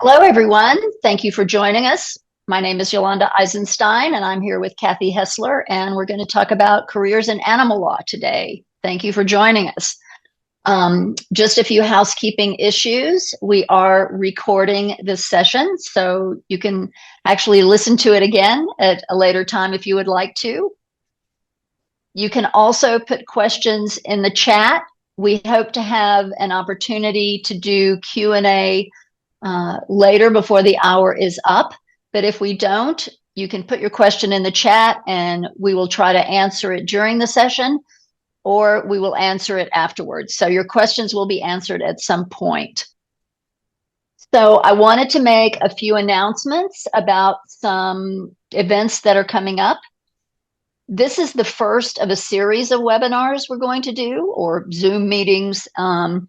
Hello, everyone. Thank you for joining us. My name is Yolanda Eisenstein, and I'm here with Kathy Hessler, and we're going to talk about careers in animal law today. Thank you for joining us. Just a few housekeeping issues. We are recording this session, so you can actually listen to it again at a later time if you would like to. You can also put questions in the chat. We hope to have an opportunity to do Q&A later before the hour is up. But if we don't, you can put your question in the chat and we will try to answer it during the session, or we will answer it afterwards. So your questions will be answered at some point. So I wanted to make a few announcements about some events that are coming up. This is the first of a series of webinars we're going to do, or Zoom meetings on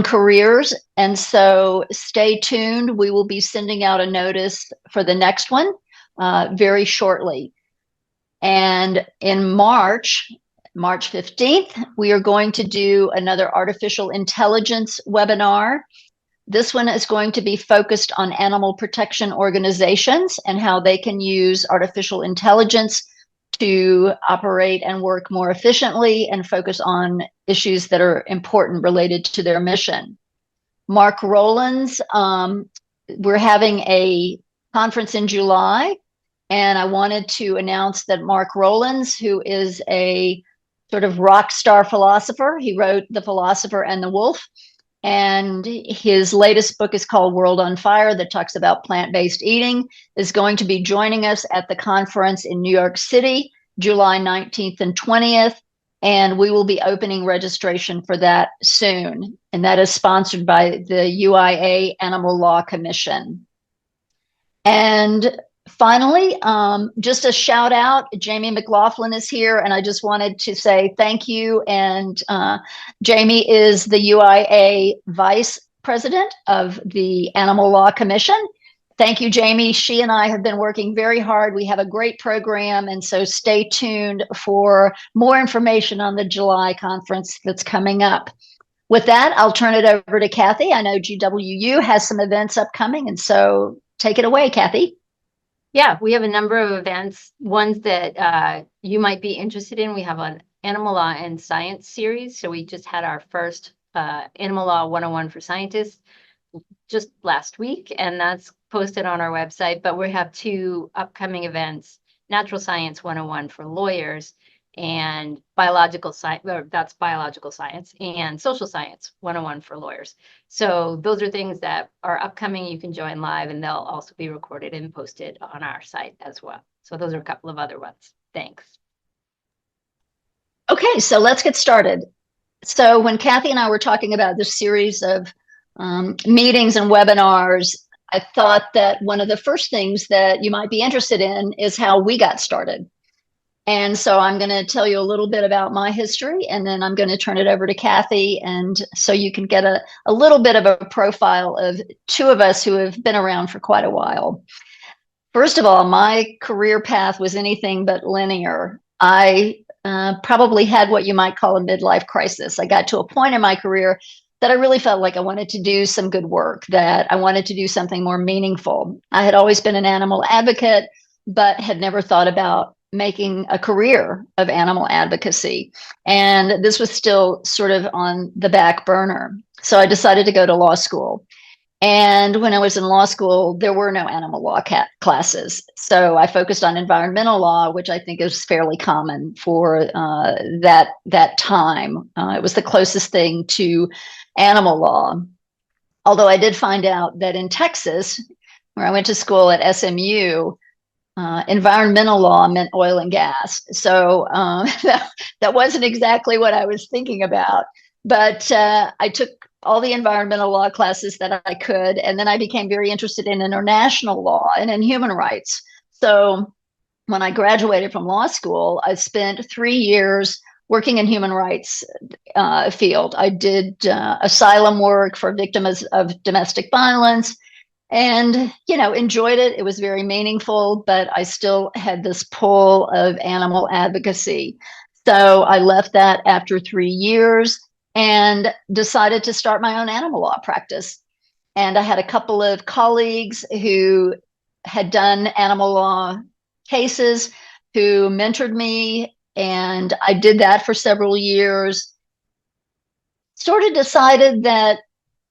careers. And so stay tuned. We will be sending out a notice for the next one very shortly. And in March 15th, we are going to do another artificial intelligence webinar. This one is going to be focused on animal protection organizations and how they can use artificial intelligence to operate and work more efficiently and focus on issues that are important related to their mission. Mark Rowlands, we're having a conference in July, and I wanted to announce that Mark Rowlands, who is a sort of rock star philosopher, he wrote The Philosopher and the Wolf, and his latest book is called World on Fire, that talks about plant-based eating, is going to be joining us at the conference in New York City, July 19th and 20th. And we will be opening registration for that soon. And that is sponsored by the UIA Animal Law Commission. And finally, just a shout out, Jamie McLaughlin is here, and I just wanted to say thank you. And Jamie is the UIA Vice President of the Animal Law Commission. Thank you, Jamie. She and I have been working very hard. We have a great program, and so stay tuned for more information on the July conference that's coming up. With that, I'll turn it over to Kathy. I know GWU has some events upcoming, and so take it away, Kathy. Yeah, we have a number of events, ones that you might be interested in. We have an Animal Law and Science series. So we just had our first Animal Law 101 for scientists just last week, and that's posted on our website. But we have two upcoming events, Natural Science 101 for lawyers and biological science, that's biological science, and social science 101 for lawyers. So those are things that are upcoming. You can join live, and they'll also be recorded and posted on our site as well. So those are a couple of other ones. Thanks. Okay, so let's get started. So when Kathy and I were talking about this series of meetings and webinars, I thought that one of the first things that you might be interested in is how we got started. And so I'm going to tell you a little bit about my history, and then I'm going to turn it over to Kathy. And so you can get a little bit of a profile of two of us who have been around for quite a while. First of all, my career path was anything but linear. I probably had what you might call a midlife crisis. I got to a point in my career that I really felt like I wanted to do some good work, that I wanted to do something more meaningful. I had always been an animal advocate, but had never thought about making a career of animal advocacy. And this was still sort of on the back burner. So I decided to go to law school. And when I was in law school, there were no animal law classes. So I focused on environmental law, which I think is fairly common for that time. It was the closest thing to animal law. Although I did find out that in Texas, where I went to school at SMU, environmental law meant oil and gas. So that wasn't exactly what I was thinking about. But I took all the environmental law classes that I could, and then I became very interested in international law and in human rights. So when I graduated from law school, I spent 3 years working in human rights field. I did asylum work for victims of domestic violence, and enjoyed it. It was very meaningful, but I still had this pull of animal advocacy. So I left that after 3 years and decided to start my own animal law practice. And I had a couple of colleagues who had done animal law cases who mentored me. And I did that for several years. Sort of decided that,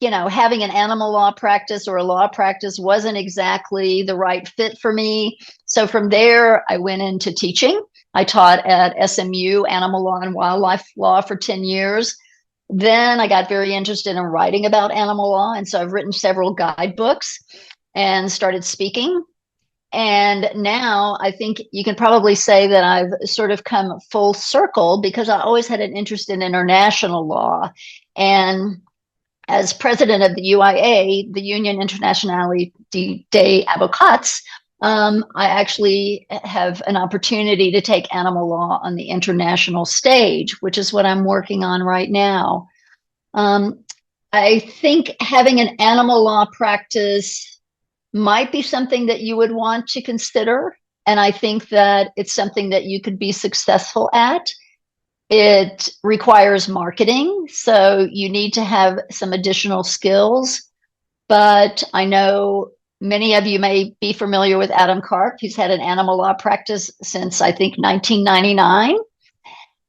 having an animal law practice or a law practice wasn't exactly the right fit for me. So from there, I went into teaching. I taught at SMU animal law and wildlife law for 10 years. Then I got very interested in writing about animal law. And so I've written several guidebooks and started speaking. And now I think you can probably say that I've sort of come full circle because I always had an interest in international law. And as president of the UIA, the Union Internationale des Avocats, I actually have an opportunity to take animal law on the international stage, which is what I'm working on right now. I think having an animal law practice might be something that you would want to consider. And I think that it's something that you could be successful at. It requires marketing, so you need to have some additional skills. But I know many of you may be familiar with Adam Karp. He's had an animal law practice since, I think, 1999.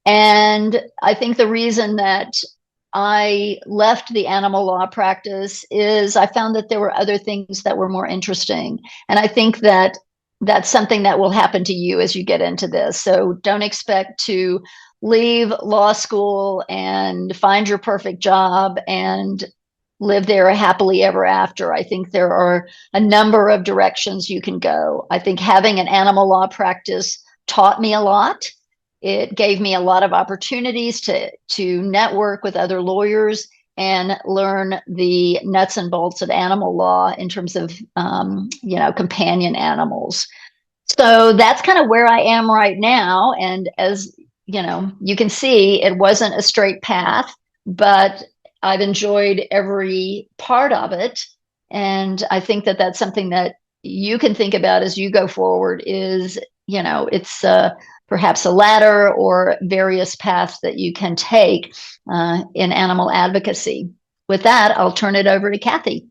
And I think the reason that I left the animal law practice is I found that there were other things that were more interesting. And I think that that's something that will happen to you as you get into this. So don't expect to leave law school and find your perfect job and live there happily ever after. I think there are a number of directions you can go. I think having an animal law practice taught me a lot. It gave me a lot of opportunities to network with other lawyers and learn the nuts and bolts of animal law in terms of companion animals. So that's kind of where I am right now. And as you can see, it wasn't a straight path, but I've enjoyed every part of it. And I think that that's something that you can think about as you go forward is, it's perhaps a ladder or various paths that you can take in animal advocacy. With that, I'll turn it over to Kathy.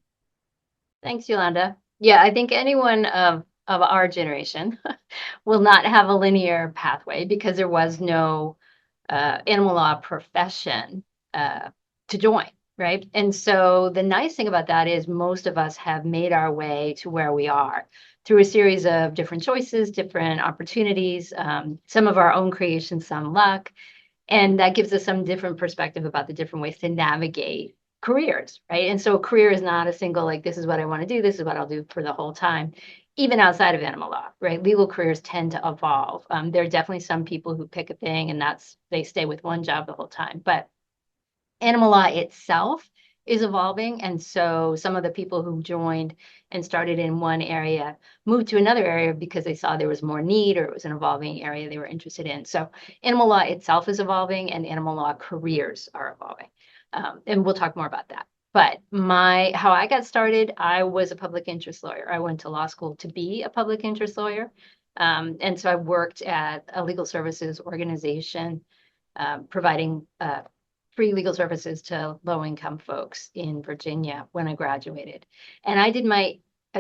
Thanks, Yolanda. Yeah, I think anyone of our generation will not have a linear pathway because there was no animal law profession to join, right? And so the nice thing about that is most of us have made our way to where we are through a series of different choices, different opportunities, some of our own creation, some luck. And that gives us some different perspective about the different ways to navigate careers, right? And so a career is not a single, like, this is what I want to do, this is what I'll do for the whole time, even outside of animal law, right? Legal careers tend to evolve. There are definitely some people who pick a thing and they stay with one job the whole time. But animal law itself is evolving. And so some of the people who joined and started in one area moved to another area because they saw there was more need or it was an evolving area they were interested in. So animal law itself is evolving and animal law careers are evolving. And we'll talk more about that. But how I got started, I was a public interest lawyer. I went to law school to be a public interest lawyer. And so I worked at a legal services organization providing free legal services to low-income folks in Virginia when I graduated. And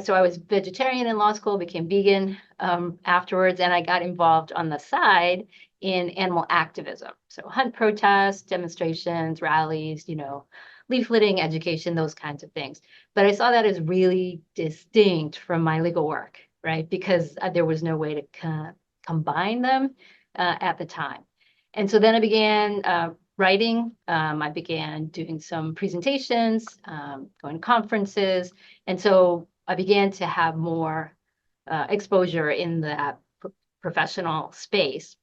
so I was vegetarian in law school, became vegan afterwards, and I got involved on the side in animal activism. So hunt protests, demonstrations, rallies, leafleting, education, those kinds of things. But I saw that as really distinct from my legal work, right? Because there was no way to combine them at the time. And so then I began writing. I began doing some presentations, going to conferences. And so I began to have more exposure in that professional space,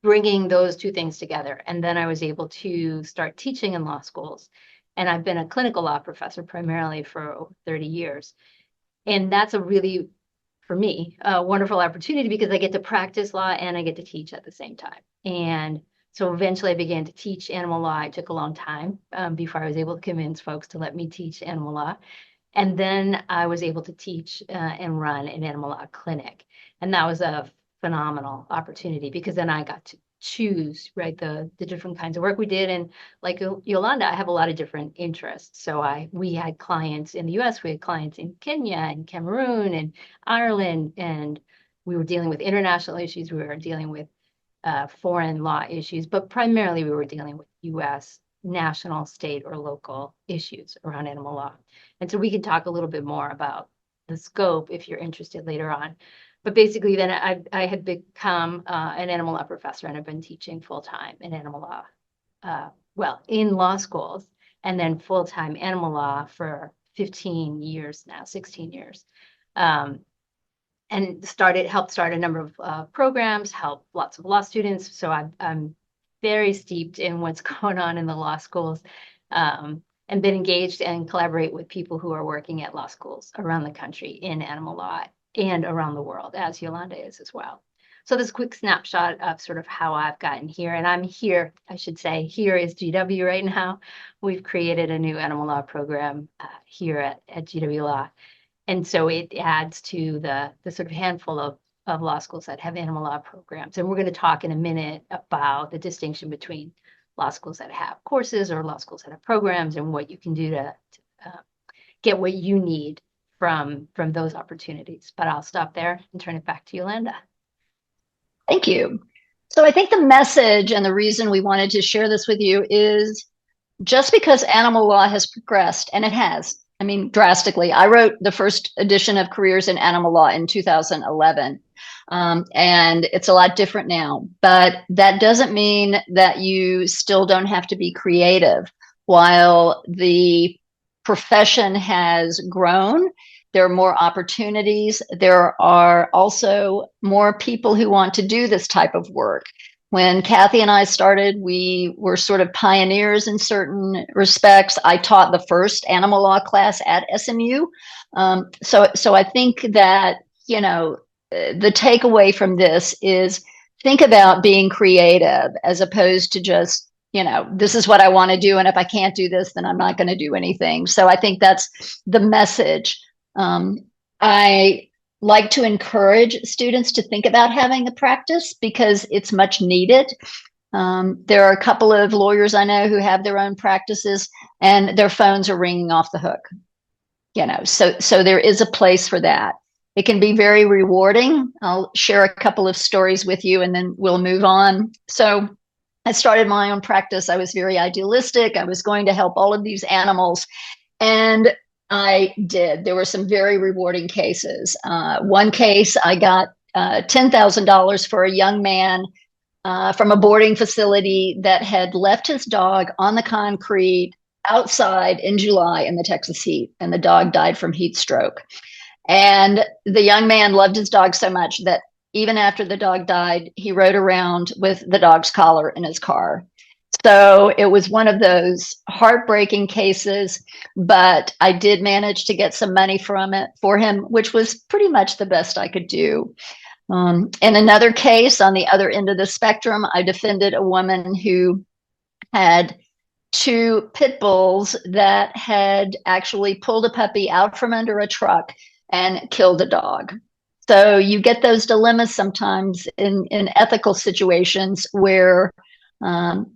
bringing those two things together. And then I was able to start teaching in law schools. And I've been a clinical law professor primarily for over 30 years. And that's a really, for me, a wonderful opportunity because I get to practice law and I get to teach at the same time. And so eventually I began to teach animal law. It took a long time before I was able to convince folks to let me teach animal law. And then I was able to teach and run an animal law clinic. And that was a phenomenal opportunity because then I got to choose, right, the different kinds of work we did. And like Yolanda, I have a lot of different interests. So we had clients in the US, we had clients in Kenya and Cameroon and Ireland, and we were dealing with international issues. We were dealing with foreign law issues, but primarily we were dealing with US national, state, or local issues around animal law. And so we can talk a little bit more about the scope if you're interested later on. But basically, then I had become an animal law professor, and I've been teaching full time in animal law, well, in law schools, and then full time animal law for 15 years now, 16 years. And helped start a number of programs, help lots of law students. So I'm very steeped in what's going on in the law schools, and been engaged and collaborate with people who are working at law schools around the country in animal law and around the world, as Yolanda is as well. So this quick snapshot of sort of how I've gotten here. And I'm here, I should say, here is GW right now. We've created a new animal law program here at GW Law. And so it adds to the sort of handful of law schools that have animal law programs. And we're going to talk in a minute about the distinction between law schools that have courses or law schools that have programs, and what you can do to get what you need from those opportunities. But I'll stop there and turn it back to Yolanda. Thank you. So I think the message and the reason we wanted to share this with you is just because animal law has progressed, and it has, I mean, drastically. I wrote the first edition of Careers in Animal Law in 2011, and it's a lot different now. But that doesn't mean that you still don't have to be creative. While the profession has grown, there are more opportunities. There are also more people who want to do this type of work. When Kathy and I started, we were sort of pioneers in certain respects. I taught the first animal law class at SMU. So I think that, the takeaway from this is think about being creative as opposed to just, this is what I want to do. And if I can't do this, then I'm not going to do anything. So I think that's the message. I like to encourage students to think about having a practice because it's much needed. There are a couple of lawyers I know who have their own practices and their phones are ringing off the hook. So there is a place for that. It can be very rewarding. I'll share a couple of stories with you and then we'll move on. So I started my own practice. I was very idealistic. I was going to help all of these animals. And I did. There were some very rewarding cases. One case, I got $10,000 for a young man from a boarding facility that had left his dog on the concrete outside in July in the Texas heat, and the dog died from heat stroke. And the young man loved his dog so much that even after the dog died, he rode around with the dog's collar in his car. So it was one of those heartbreaking cases, but I did manage to get some money from it for him, which was pretty much the best I could do. In another case, on the other end of the spectrum, I defended a woman who had two pit bulls that had actually pulled a puppy out from under a truck and killed a dog. So you get those dilemmas sometimes in ethical situations where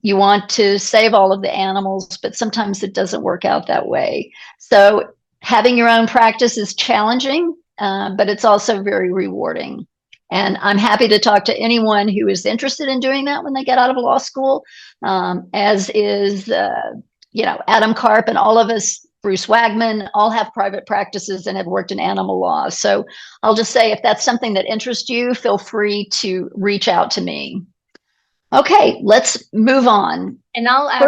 you want to save all of the animals, but sometimes it doesn't work out that way. So having your own practice is challenging, but it's also very rewarding. And I'm happy to talk to anyone who is interested in doing that when they get out of law school, as is, Adam Karp and all of us, Bruce Wagman, all have private practices and have worked in animal law. So I'll just say, if that's something that interests you, feel free to reach out to me. Okay, let's move on. And I'll add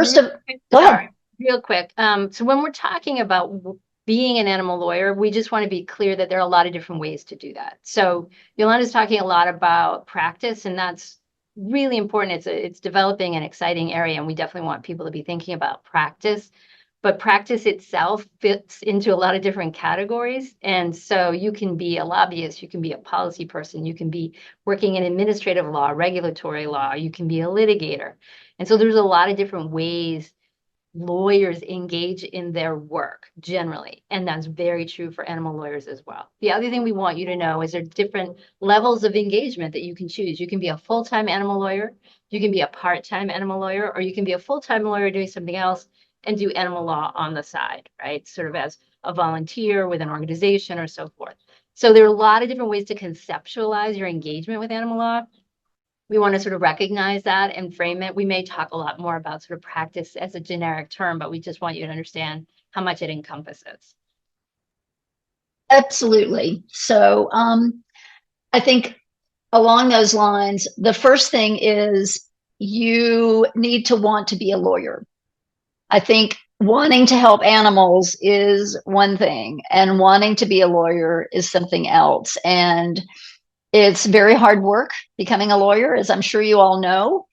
real quick. So when we're talking about being an animal lawyer, we just want to be clear that there are a lot of different ways to do that. So Yolanda's talking a lot about practice, and that's really important. It's developing an exciting area, and we definitely want people to be thinking about practice. But practice itself fits into a lot of different categories. And so you can be a lobbyist, you can be a policy person, you can be working in administrative law, regulatory law, you can be a litigator. And so there's a lot of different ways lawyers engage in their work generally. And that's very true for animal lawyers as well. The other thing we want you to know is there are different levels of engagement that you can choose. You can be a full-time animal lawyer, you can be a part-time animal lawyer, or you can be a full-time lawyer doing something else and do animal law on the side, right? Sort of as a volunteer with an organization or so forth. So there are a lot of different ways to conceptualize your engagement with animal law. We want to sort of recognize that and frame it. We may talk a lot more about sort of practice as a generic term, but we just want you to understand how much it encompasses. Absolutely. So I think along those lines, the first thing is you need to want to be a lawyer. I think wanting to help animals is one thing, and wanting to be a lawyer is something else. And it's very hard work becoming a lawyer, as I'm sure you all know.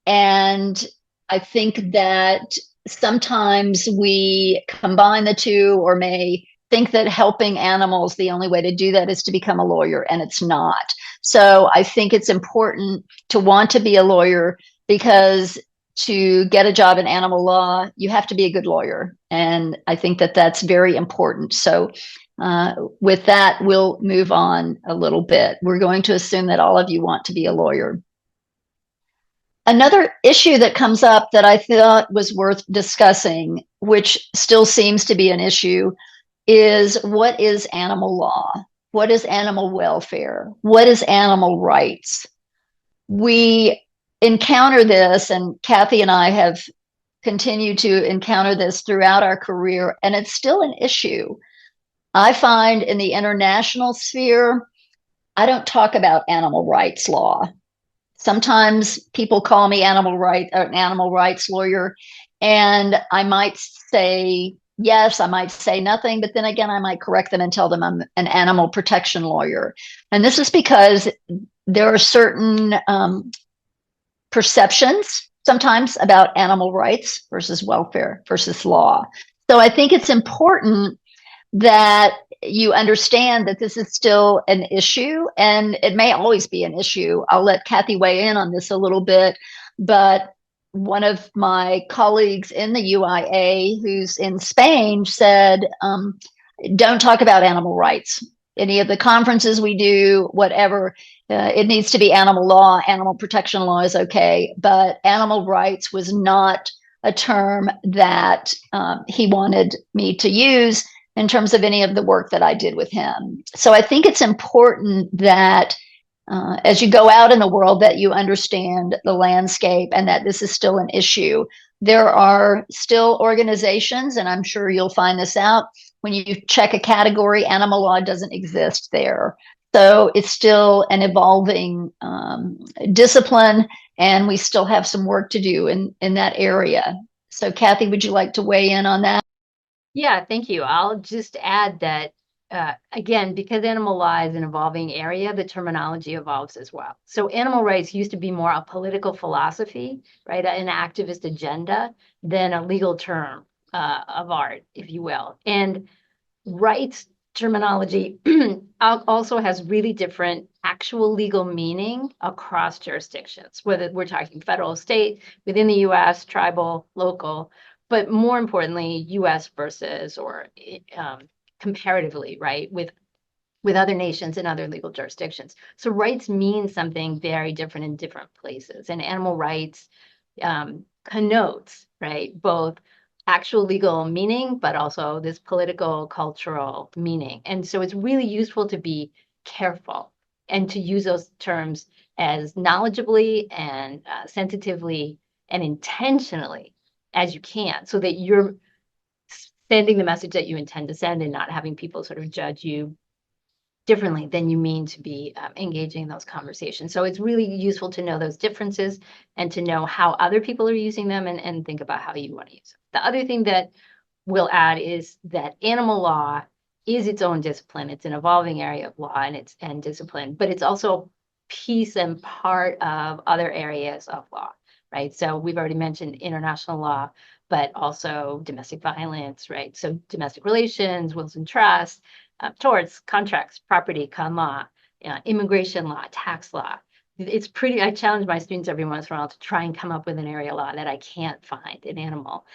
And I think that sometimes we combine the two, or may think that helping animals, the only way to do that is to become a lawyer, and it's not. So I think it's important to want to be a lawyer, because to get a job in animal law, you have to be a good lawyer. And I think that that's very important. So with that, we'll move on a little bit. We're going to assume that all of you want to be a lawyer. Another issue that comes up that I thought was worth discussing, which still seems to be an issue, is what is animal law? What is animal welfare? What is animal rights? We encounter this, and Kathy and I have continued to encounter this throughout our career, and it's still an issue. I find in the international sphere, I don't talk about animal rights law. Sometimes people call me an animal rights lawyer, and I might say yes, I might say nothing, but then again, I might correct them and tell them I'm an animal protection lawyer. And this is because there are certain perceptions sometimes about animal rights versus welfare versus law. So I think it's important that you understand that this is still an issue, and it may always be an issue. I'll let Kathy weigh in on this a little bit, but one of my colleagues in the UIA who's in Spain said, don't talk about animal rights. Any of the conferences we do, whatever, it needs to be animal law. Animal protection law is okay, but animal rights was not a term that he wanted me to use in terms of any of the work that I did with him. So I think it's important that as you go out in the world, that you understand the landscape and that this is still an issue. There are still organizations, and I'm sure you'll find this out, when you check a category, animal law doesn't exist there. So it's still an evolving discipline, and we still have some work to do in that area. So Kathy, would you like to weigh in on that? Yeah, thank you. I'll just add that, again, because animal law is an evolving area, the terminology evolves as well. So animal rights used to be more a political philosophy, right, an activist agenda, than a legal term of art, if you will. And rights terminology also has really different actual legal meaning across jurisdictions, whether we're talking federal, state, within the US, tribal, local, but more importantly, US versus or comparatively, right, with other nations and other legal jurisdictions. So rights mean something very different in different places. And animal rights connotes, right, both actual legal meaning, but also this political, cultural meaning. And so it's really useful to be careful and to use those terms as knowledgeably and sensitively and intentionally as you can, so that you're sending the message that you intend to send and not having people sort of judge you differently than you mean to be engaging in those conversations. So it's really useful to know those differences and to know how other people are using them, and think about how you want to use them. The other thing that we'll add is that animal law is its own discipline. It's an evolving area of law and discipline, but it's also piece and part of other areas of law, right? So we've already mentioned international law, but also domestic violence, right? So domestic relations, wills and trusts, torts, contracts, property, con law, immigration law, tax law. it's pretty, I challenge my students every once in a while to try and come up with an area law that I can't find an animal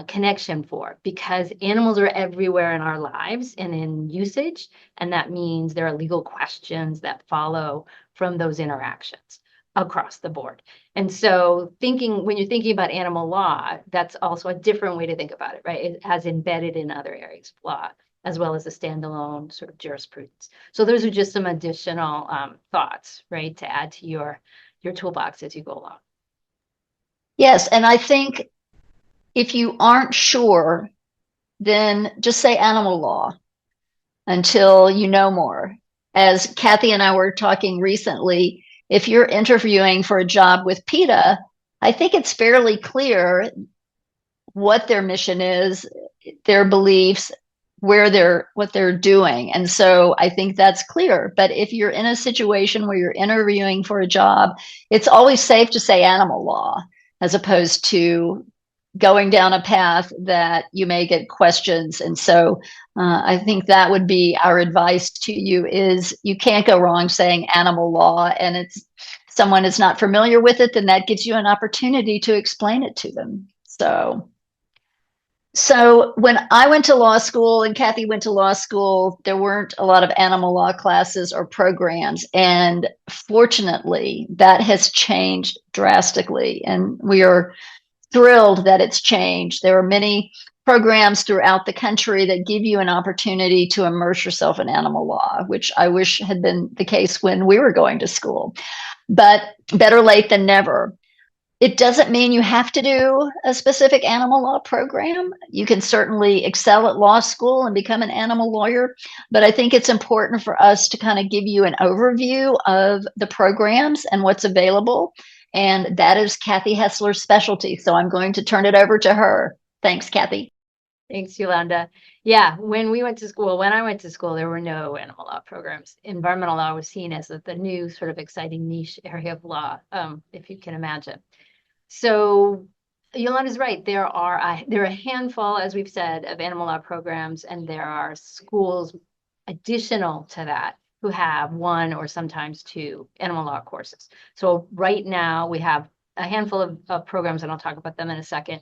connection for, because animals are everywhere in our lives and in usage. And that means there are legal questions that follow from those interactions across the board. And so when you're thinking about animal law, that's also a different way to think about it, right? It has embedded in other areas of law, as well as a standalone sort of jurisprudence. So those are just some additional thoughts, right, to add to your toolbox as you go along. Yes, and I think if you aren't sure, then just say animal law until you know more. As Kathy and I were talking recently, if you're interviewing for a job with PETA, I think it's fairly clear what their mission is, their beliefs, what they're doing. And so I think that's clear. But if you're in a situation where you're interviewing for a job, it's always safe to say animal law as opposed to going down a path that you may get questions. And so I think that would be our advice to you: is you can't go wrong saying animal law, and it's someone is not familiar with it, then that gives you an opportunity to explain it to them. So when I went to law school and Kathy went to law school, there weren't a lot of animal law classes or programs. And fortunately, that has changed drastically. And we are thrilled that it's changed. There are many programs throughout the country that give you an opportunity to immerse yourself in animal law, which I wish had been the case when we were going to school. But better late than never. It doesn't mean you have to do a specific animal law program. You can certainly excel at law school and become an animal lawyer, but I think it's important for us to kind of give you an overview of the programs and what's available. And that is Kathy Hessler's specialty. So I'm going to turn it over to her. Thanks, Kathy. Thanks, Yolanda. Yeah, when I went to school, there were no animal law programs. Environmental law was seen as the new sort of exciting niche area of law, if you can imagine. So Yolanda's right. There are a handful, as we've said, of animal law programs, and there are schools additional to that who have one or sometimes two animal law courses. So right now we have a handful of programs, and I'll talk about them in a second.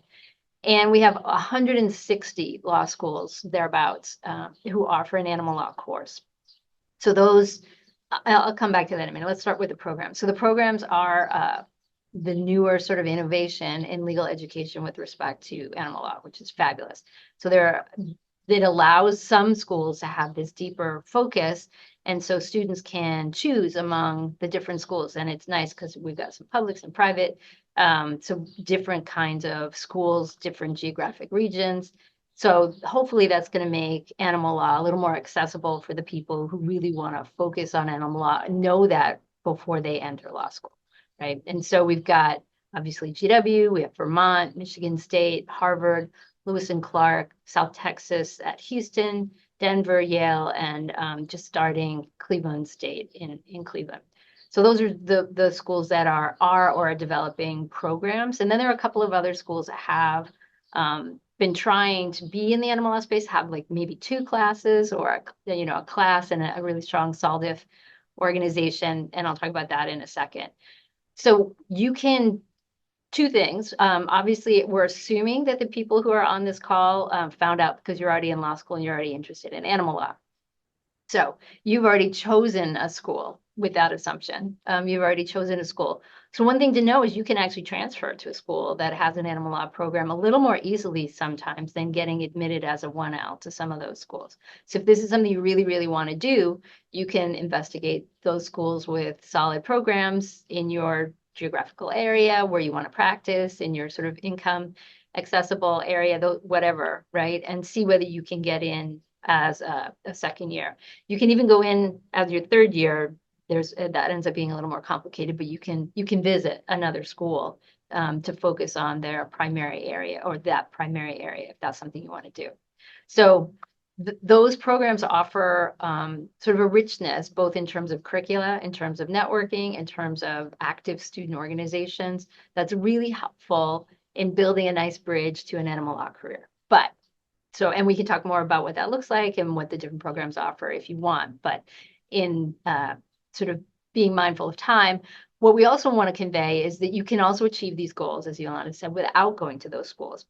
And we have 160 law schools thereabouts who offer an animal law course. So I'll come back to that in a minute. Let's start with the programs. So the programs are the newer sort of innovation in legal education with respect to animal law, which is fabulous. So it allows some schools to have this deeper focus. And so students can choose among the different schools. And it's nice because we've got some public, some private, so different kinds of schools, different geographic regions. So hopefully that's going to make animal law a little more accessible for the people who really want to focus on animal law and know that before they enter law school, right? And so we've got obviously GW, we have Vermont, Michigan State, Harvard, Lewis and Clark, South Texas at Houston, Denver, Yale, and just starting Cleveland State in Cleveland. So those are the schools that are or are developing programs. And then there are a couple of other schools that have been trying to be in the animal law space, have like maybe two classes or a class and a really strong SALDIF organization. And I'll talk about that in a second. So you can two things. Obviously, we're assuming that the people who are on this call found out because you're already in law school and you're already interested in animal law. So you've already chosen a school with that assumption. You've already chosen a school. So one thing to know is you can actually transfer to a school that has an animal law program a little more easily sometimes than getting admitted as a 1L to some of those schools. So if this is something you really, really want to do, you can investigate those schools with solid programs in your geographical area where you want to practice, in your sort of income accessible area, whatever, right? And see whether you can get in as a second year. You can even go in as your third year. That ends up being a little more complicated, but you can visit another school to focus on their primary area or that primary area if that's something you want to do. So those programs offer sort of a richness, both in terms of curricula, in terms of networking, in terms of active student organizations, that's really helpful in building a nice bridge to an animal law career. And we can talk more about what that looks like and what the different programs offer if you want. But in sort of being mindful of time, what we also want to convey is that you can also achieve these goals, as Yolanda said, without going to those schools,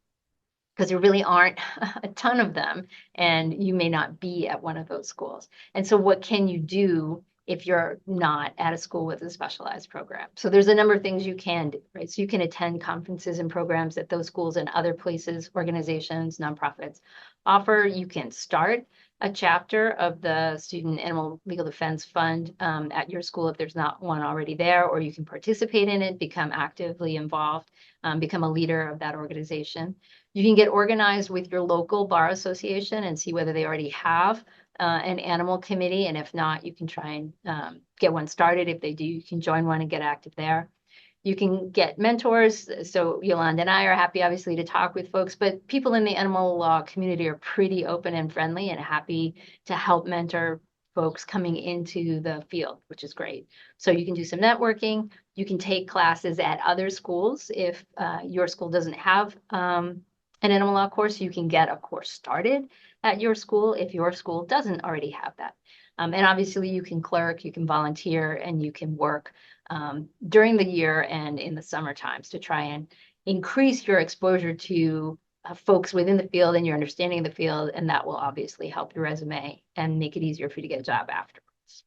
because there really aren't a ton of them, and you may not be at one of those schools. And so what can you do if you're not at a school with a specialized program? So there's a number of things you can do, right? So you can attend conferences and programs that those schools and other places, organizations, nonprofits offer. You can start a chapter of the Student Animal Legal Defense Fund at your school if there's not one already there, or you can participate in it, become actively involved, become a leader of that organization. You can get organized with your local bar association and see whether they already have an animal committee. And if not, you can try and get one started. If they do, you can join one and get active there. You can get mentors. So Yolanda and I are happy, obviously, to talk with folks, but people in the animal law community are pretty open and friendly and happy to help mentor folks coming into the field, which is great. So you can do some networking. You can take classes at other schools. If your school doesn't have an animal law course, you can get a course started at your school if your school doesn't already have that. And obviously you can clerk, you can volunteer, and you can work during the year and in the summer times to try and increase your exposure to folks within the field and your understanding of the field. And that will obviously help your resume and make it easier for you to get a job afterwards.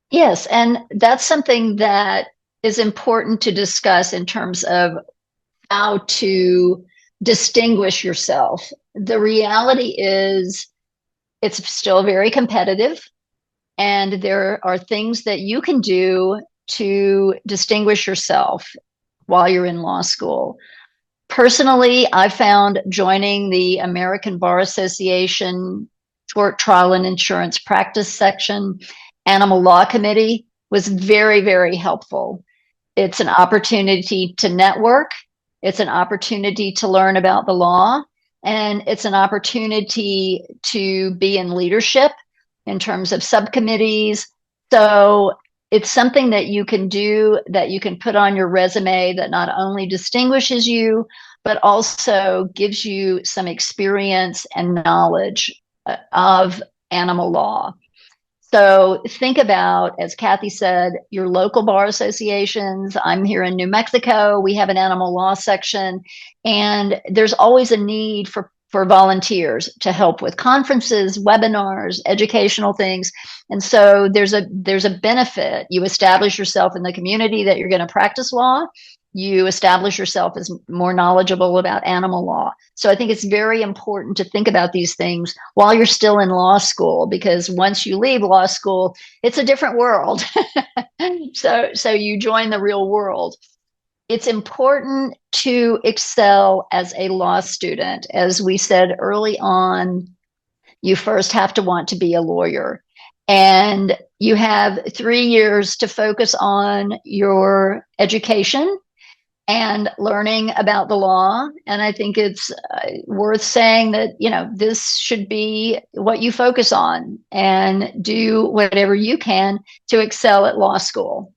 Yes, and that's something that is important to discuss in terms of how to distinguish yourself. The reality is it's still very competitive, and there are things that you can do to distinguish yourself while you're in law school. Personally, I found joining the American Bar Association Tort Trial and Insurance Practice Section Animal Law Committee was very, very helpful. It's an opportunity to network. It's an opportunity to learn about the law, and it's an opportunity to be in leadership in terms of subcommittees. So it's something that you can do, that you can put on your resume, that not only distinguishes you, but also gives you some experience and knowledge of animal law. So think about, as Kathy said, your local bar associations. I'm here in New Mexico. We have an animal law section, and there's always a need for volunteers to help with conferences, webinars, educational things. And so there's a benefit. You establish yourself in the community that you're going to practice law. You establish yourself as more knowledgeable about animal law. So I think it's very important to think about these things while you're still in law school, because once you leave law school, it's a different world. So you join the real world. It's important to excel as a law student. As we said early on, you first have to want to be a lawyer. And you have 3 years to focus on your education and learning about the law. And I think it's worth saying that, this should be what you focus on, and do whatever you can to excel at law school.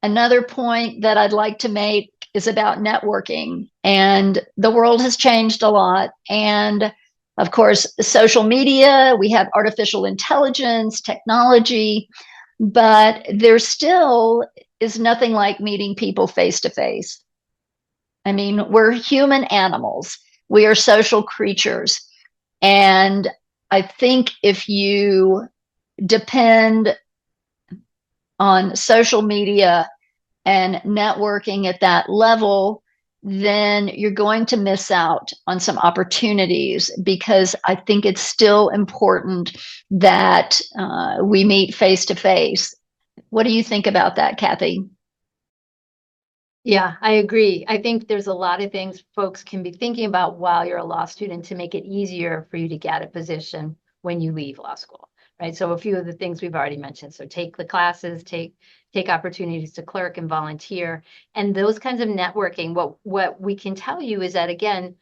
Another point that I'd like to make is about networking. And the world has changed a lot. And of course, social media, we have artificial intelligence, technology, but there still is nothing like meeting people face to face. I mean, we're human animals. We are social creatures. And I think if you depend on social media and networking at that level, then you're going to miss out on some opportunities, because I think it's still important that we meet face to face. What do you think about that, Kathy? Yeah, I agree. I think there's a lot of things folks can be thinking about while you're a law student to make it easier for you to get a position when you leave law school, right? So a few of the things we've already mentioned. So take the classes, take opportunities to clerk and volunteer, and those kinds of networking. What we can tell you is that, again,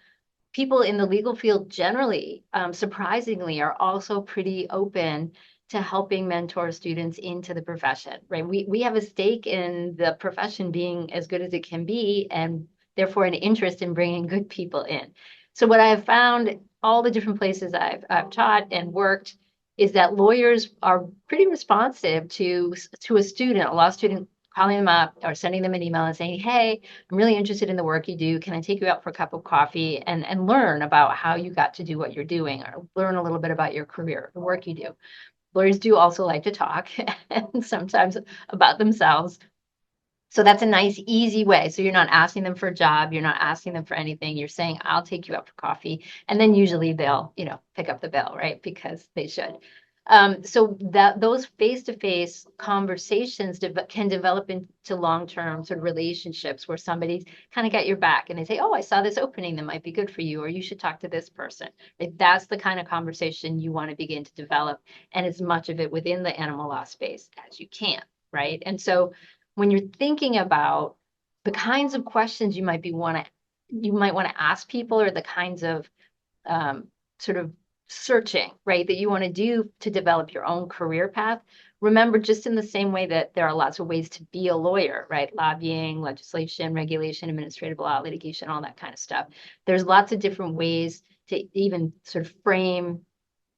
people in the legal field generally, surprisingly, are also pretty open to helping mentor students into the profession, right? We have a stake in the profession being as good as it can be, and therefore an interest in bringing good people in. So what I have found, all the different places I've taught and worked, is that lawyers are pretty responsive to a student, a law student calling them up or sending them an email and saying, hey, I'm really interested in the work you do. Can I take you out for a cup of coffee and learn about how you got to do what you're doing, or learn a little bit about your career, the work you do? Lawyers do also like to talk and sometimes about themselves. So that's a nice, easy way. So you're not asking them for a job. You're not asking them for anything. You're saying, I'll take you out for coffee. And then usually they'll, pick up the bill, right? Because they should. So that those face-to-face conversations can develop into long-term sort of relationships where somebody's kind of got your back and they say, oh, I saw this opening that might be good for you, or you should talk to this person. Right? That's the kind of conversation you want to begin to develop, and as much of it within the animal law space as you can, right? And so when you're thinking about the kinds of questions you might want to ask people, or the kinds of sort of searching, right, that you want to do to develop your own career path. Remember, just in the same way that there are lots of ways to be a lawyer, right? Lobbying, legislation, regulation, administrative law, litigation, all that kind of stuff. There's lots of different ways to even sort of frame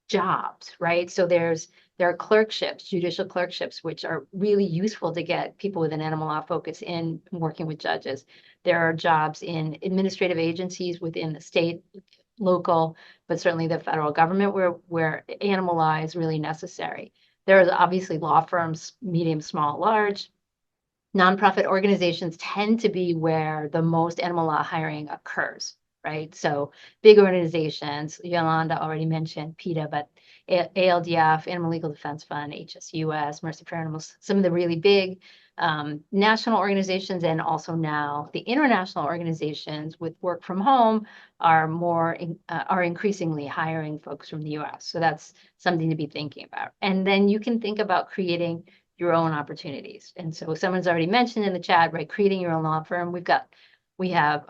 jobs, right? So there are clerkships, judicial clerkships, which are really useful to get people with an animal law focus in working with judges. There are jobs in administrative agencies within the state, local, but certainly the federal government where animal law is really necessary. There are obviously law firms, medium, small, large. Nonprofit organizations tend to be where the most animal law hiring occurs, right? So big organizations, Yolanda already mentioned PETA, but ALDF, Animal Legal Defense Fund, HSUS, Mercy for Animals, some of the really big national organizations, and also now the international organizations with work from home are increasingly hiring folks from the US. So that's something to be thinking about. And then you can think about creating your own opportunities. And so someone's already mentioned in the chat, right, creating your own law firm. We have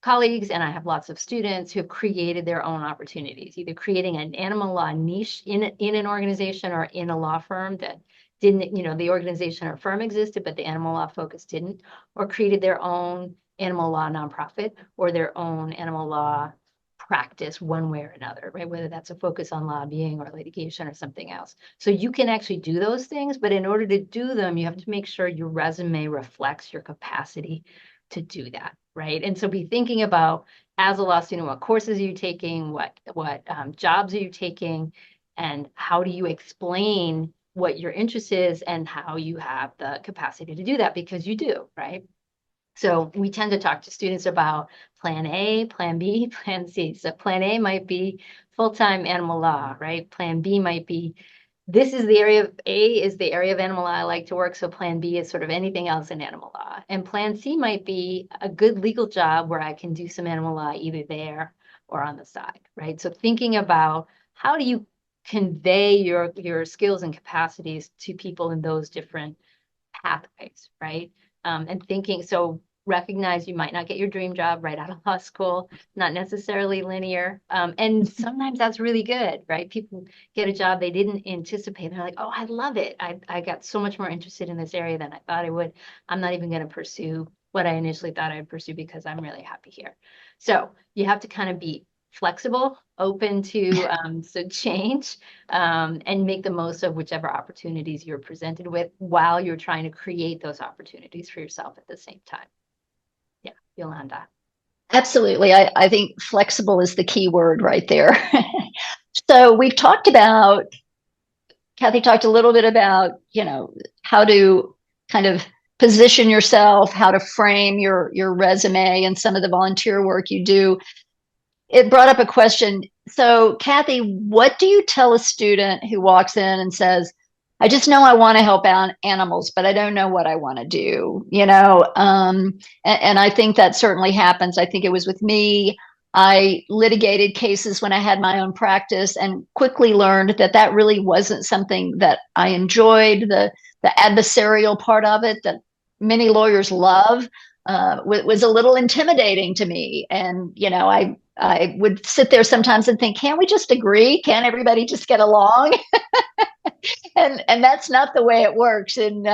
colleagues, and I have lots of students who have created their own opportunities, either creating an animal law niche in an organization or in a law firm that didn't, the organization or firm existed, but the animal law focus didn't, or created their own animal law nonprofit or their own animal law practice one way or another, right? Whether that's a focus on lobbying or litigation or something else. So you can actually do those things, but in order to do them, you have to make sure your resume reflects your capacity to do that, right? And so be thinking about, as a law student, what courses are you taking, what jobs are you taking, and how do you explain what your interest is and how you have the capacity to do that, because you do, right? So we tend to talk to students about plan A, plan B, plan C. So plan A might be full-time animal law, right? Plan B might be, this is the area of A is the area of animal law I like to work. So plan B is sort of anything else in animal law. And plan C might be a good legal job where I can do some animal law either there or on the side, right? So thinking about how do you convey your skills and capacities to people in those different pathways, right? And thinking, so recognize you might not get your dream job right out of law school, not necessarily linear. And sometimes that's really good, right? People get a job they didn't anticipate. They're like, oh, I love it. I got so much more interested in this area than I thought I would. I'm not even going to pursue what I initially thought I'd pursue because I'm really happy here. So you have to kind of be flexible, open to change, and make the most of whichever opportunities you're presented with while you're trying to create those opportunities for yourself at the same time. Yeah, Yolanda. Absolutely. I think flexible is the key word right there. So we've talked about, Kathy talked a little bit about, how to kind of position yourself, how to frame your resume and some of the volunteer work you do. It brought up a question. So, Kathy, what do you tell a student who walks in and says, I just know I want to help out animals, but I don't know what I want to do, and I think that certainly happens. I think it was with me. I litigated cases when I had my own practice and quickly learned that that really wasn't something that I enjoyed. The adversarial part of it that many lawyers love was a little intimidating to me. And, I would sit there sometimes and think, can't we just agree? Can't everybody just get along? and that's not the way it works in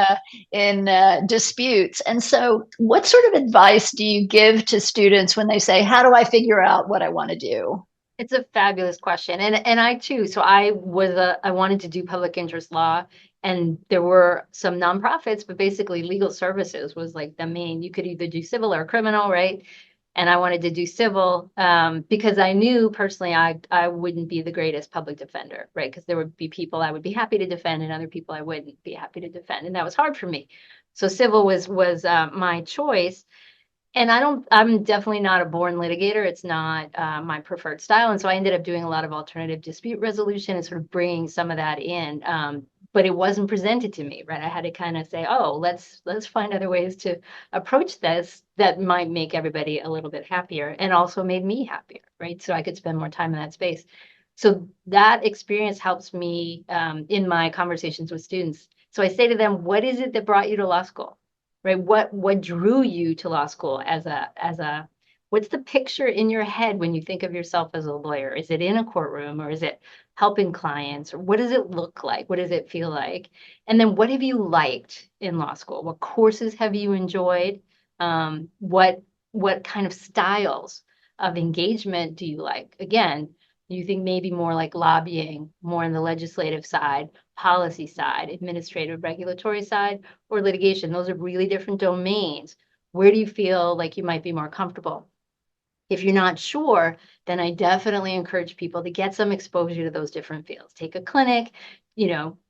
disputes. And so, what sort of advice do you give to students when they say, "How do I figure out what I want to do?" It's a fabulous question. And I too, so I wanted to do public interest law, and there were some nonprofits, but basically legal services was like the main. You could either do civil or criminal, right? And I wanted to do civil because I knew personally I wouldn't be the greatest public defender, right? Because there would be people I would be happy to defend and other people I wouldn't be happy to defend, and that was hard for me. So civil was my choice. And I'm definitely not a born litigator. It's not my preferred style. And so I ended up doing a lot of alternative dispute resolution and sort of bringing some of that in. But it wasn't presented to me, right? I had to kind of say, oh, let's find other ways to approach this that might make everybody a little bit happier and also made me happier, right? So I could spend more time in that space. So that experience helps me in my conversations with students. So I say to them, what is it that brought you to law school? Right? What drew you to law school as a what's the picture in your head when you think of yourself as a lawyer? Is it in a courtroom or is it helping clients or what does it look like? What does it feel like? And then what have you liked in law school? What courses have you enjoyed? What kind of styles of engagement do you like? Again, you think maybe more like lobbying, more on the legislative side, policy side, administrative, regulatory side, or litigation. Those are really different domains. Where do you feel like you might be more comfortable? If you're not sure, then I definitely encourage people to get some exposure to those different fields. Take a clinic,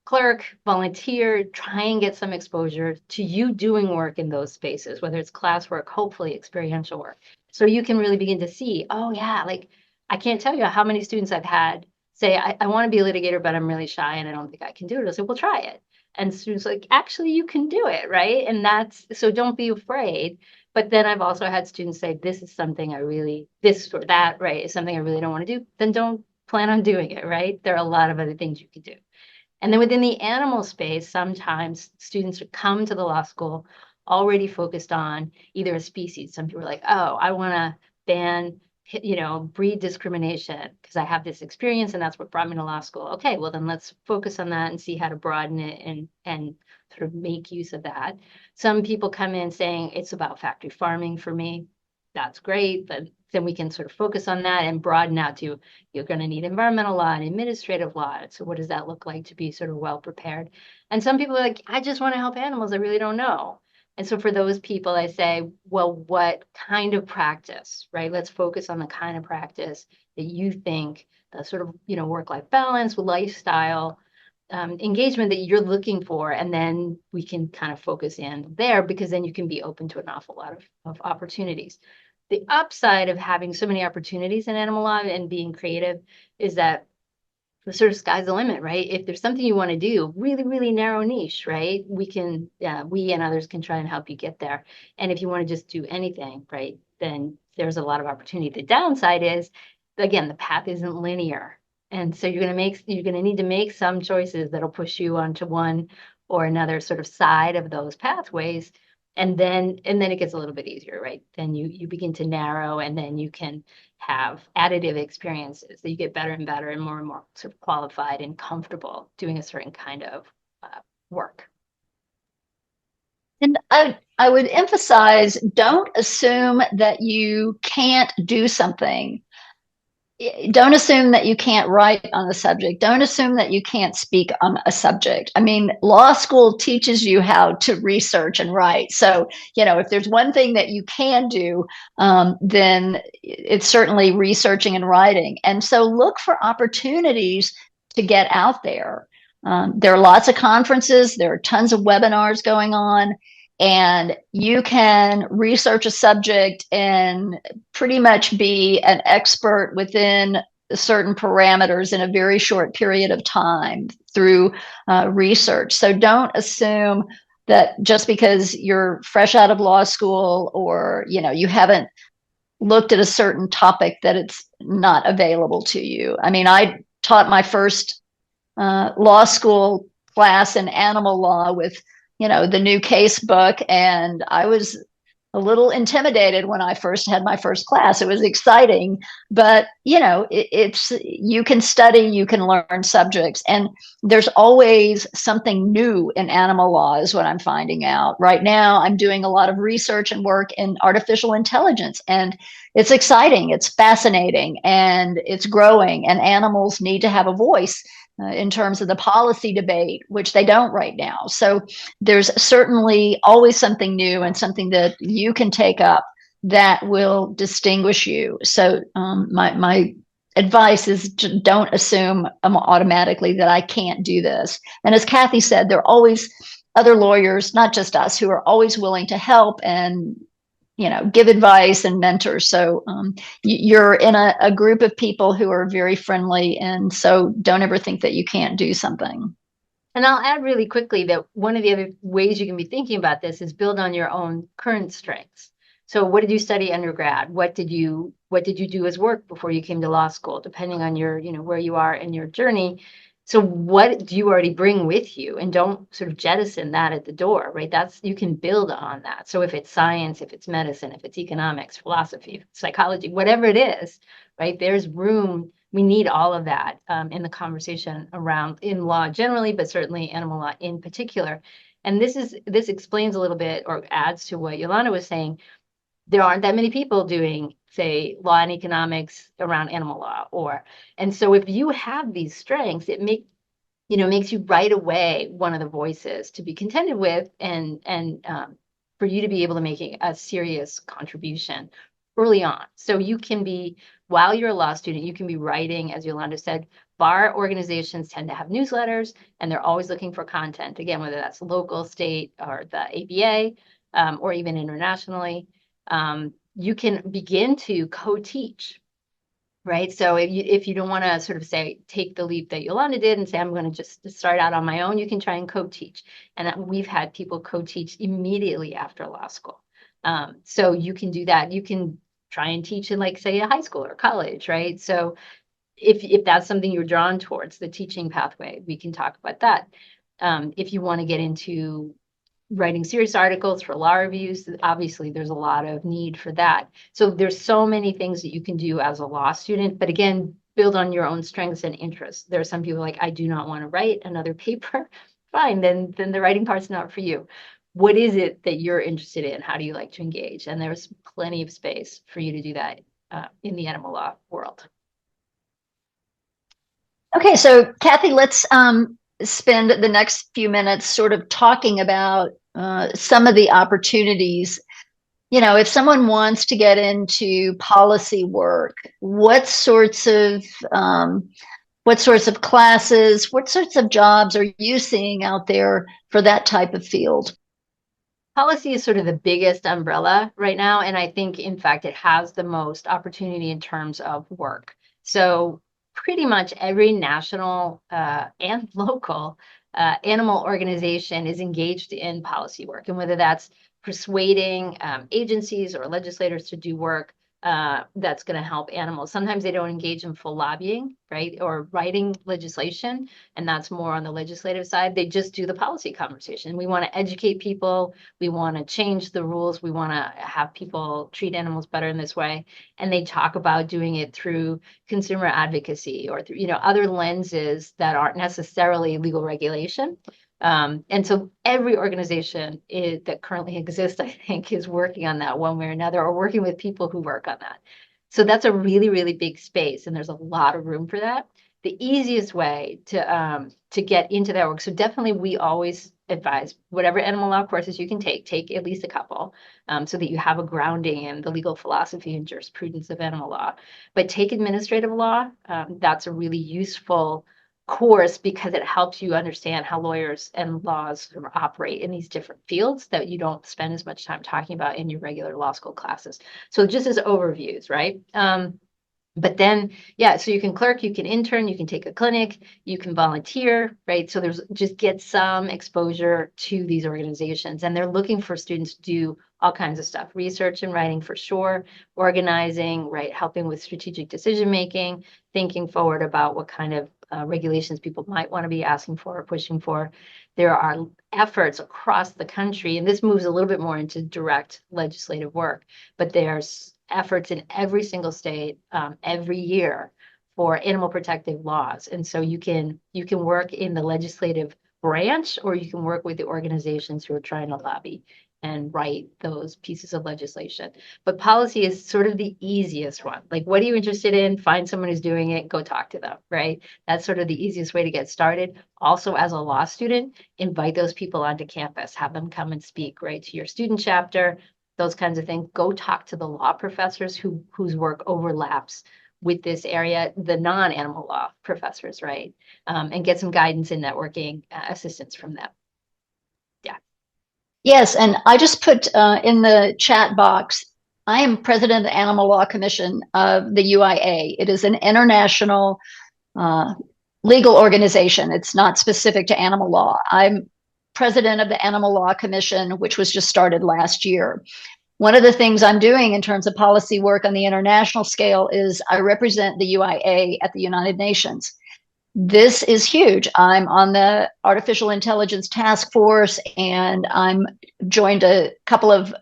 clerk, volunteer, try and get some exposure to you doing work in those spaces, whether it's classwork, hopefully experiential work. So you can really begin to see, oh yeah, like I can't tell you how many students I've had say, I want to be a litigator, but I'm really shy and I don't think I can do it. I say, well, try it. And students like, actually, you can do it, right? And so don't be afraid. But then I've also had students say, this is something this or that, right, is something I really don't want to do. Then don't plan on doing it, right? There are a lot of other things you could do. And then within the animal space, sometimes students come to the law school already focused on either a species. Some people are like, oh, I want to ban, breed discrimination because I have this experience and that's what brought me to law school. Okay, well then let's focus on that and see how to broaden it and sort of make use of that. Some people come in saying it's about factory farming for me. That's great, but then we can sort of focus on that and broaden out to you're going to need environmental law and administrative law. So what does that look like to be sort of well prepared? And some people are like, I just want to help animals. I really don't know. And so for those people, I say, well, what kind of practice, right? Let's focus on the kind of practice that you think the sort of, work-life balance, lifestyle, engagement that you're looking for. And then we can kind of focus in there because then you can be open to an awful lot of opportunities. The upside of having so many opportunities in animal law and being creative is that the sort of sky's the limit, right? If there's something you want to do, really, really narrow niche, right? We and others can try and help you get there. And if you want to just do anything, right, then there's a lot of opportunity. The downside is, again, the path isn't linear. And so you're going to need to make some choices that'll push you onto one or another sort of side of those pathways. And then it gets a little bit easier, right? Then you begin to narrow and then you can have additive experiences that you get better and better and more sort of qualified and comfortable doing a certain kind of work. And I would emphasize, don't assume that you can't do something. Don't assume that you can't write on a subject. Don't assume that you can't speak on a subject. I mean, law school teaches you how to research and write. So, if there's one thing that you can do, then it's certainly researching and writing. And so look for opportunities to get out there. There are lots of conferences. There are tons of webinars going on. And you can research a subject and pretty much be an expert within certain parameters in a very short period of time through research. So don't assume that just because you're fresh out of law school or you haven't looked at a certain topic that it's not available to you. I mean, I taught my first law school class in animal law with the new case book, and I was a little intimidated when I first had my first class. It was exciting, but it's you can study, you can learn subjects, and there's always something new in animal law, is what I'm finding out. Right now, I'm doing a lot of research and work in artificial intelligence, and it's exciting, it's fascinating, and it's growing, and animals need to have a voice in terms of the policy debate, which they don't right now. So there's certainly always something new and something that you can take up that will distinguish you. So my advice is don't assume automatically that I can't do this. And as Kathy said, there are always other lawyers, not just us, who are always willing to help and give advice and mentor. So you're in a group of people who are very friendly, and so don't ever think that you can't do something. And I'll add really quickly that one of the other ways you can be thinking about this is build on your own current strengths. So what did you study undergrad? What did you do as work before you came to law school, depending on your, where you are in your journey? So what do you already bring with you? And don't sort of jettison that at the door, right? You can build on that. So if it's science, if it's medicine, if it's economics, philosophy, psychology, whatever it is, right? There's room. We need all of that in the conversation around in law generally, but certainly animal law in particular. And this explains a little bit, or adds to what Yolanda was saying. There aren't that many people doing, say, law and economics around animal law, and so if you have these strengths, it makes you right away one of the voices to be contended with, and for you to be able to make a serious contribution early on. So you can be, while you're a law student, you can be writing, as Yolanda said. Bar organizations tend to have newsletters, and they're always looking for content. Again, whether that's local, state, or the ABA, or even internationally. You can begin to co-teach, right? So if you don't want to sort of say, take the leap that Yolanda did and say, I'm going to just start out on my own, you can try and co-teach. And we've had people co-teach immediately after law school. So you can do that. You can try and teach in, like, say, a high school or college, right? So if that's something you're drawn towards, the teaching pathway, we can talk about that. If you want to get into writing serious articles for law reviews, obviously there's a lot of need for that. So there's so many things that you can do as a law student, but again, build on your own strengths and interests. There are some people like, I do not want to write another paper. Fine, then the writing part's not for you. What is it that you're interested in? How do you like to engage? And there's plenty of space for you to do that in the animal law world. Okay, so Kathy, let's spend the next few minutes sort of talking about some of the opportunities. If someone wants to get into policy work, what sorts of classes, what sorts of jobs are you seeing out there for that type of field? Policy is sort of the biggest umbrella right now, and I think, in fact, it has the most opportunity in terms of work. So pretty much every national and local animal organization is engaged in policy work, and whether that's persuading agencies or legislators to do work that's going to help animals. Sometimes they don't engage in full lobbying, right, or writing legislation, and that's more on the legislative side. They just do the policy conversation. We want to educate people. We want to change the rules. We want to have people treat animals better in this way. And they talk about doing it through consumer advocacy or through, other lenses that aren't necessarily legal regulation. And so every organization that currently exists, I think, is working on that one way or another, or working with people who work on that. So that's a really, really big space, and there's a lot of room for that. The easiest way to get into that work, so definitely we always advise whatever animal law courses you can take at least a couple, so that you have a grounding in the legal philosophy and jurisprudence of animal law. But take administrative law. That's a really useful course because it helps you understand how lawyers and laws sort of operate in these different fields that you don't spend as much time talking about in your regular law school classes. So just as overviews, right? But then, yeah, so you can clerk, you can intern, you can take a clinic, you can volunteer, right? So there's just get some exposure to these organizations, and they're looking for students to do all kinds of stuff, research and writing for sure, organizing, right, helping with strategic decision making, thinking forward about what kind of regulations people might want to be asking for or pushing for. There are efforts across the country, and this moves a little bit more into direct legislative work, but there's efforts in every single state every year for animal protective laws. And so you can work in the legislative branch, or you can work with the organizations who are trying to lobby and write those pieces of legislation. But policy is sort of the easiest one. Like, what are you interested in? Find someone who's doing it, go talk to them, right? That's sort of the easiest way to get started. Also, as a law student, invite those people onto campus, have them come and speak, right, to your student chapter, those kinds of things. Go talk to the law professors whose work overlaps with this area, the non-animal law professors, right? And get some guidance and networking assistance from them. Yeah. Yes, and I just put in the chat box, I am president of the Animal Law Commission of the UIA. It is an international legal organization. It's not specific to animal law. I'm president of the Animal Law Commission, which was just started last year. One of the things I'm doing in terms of policy work on the international scale is I represent the UIA at the United Nations. This is huge. I'm on the Artificial Intelligence Task Force, and I'm joined a couple of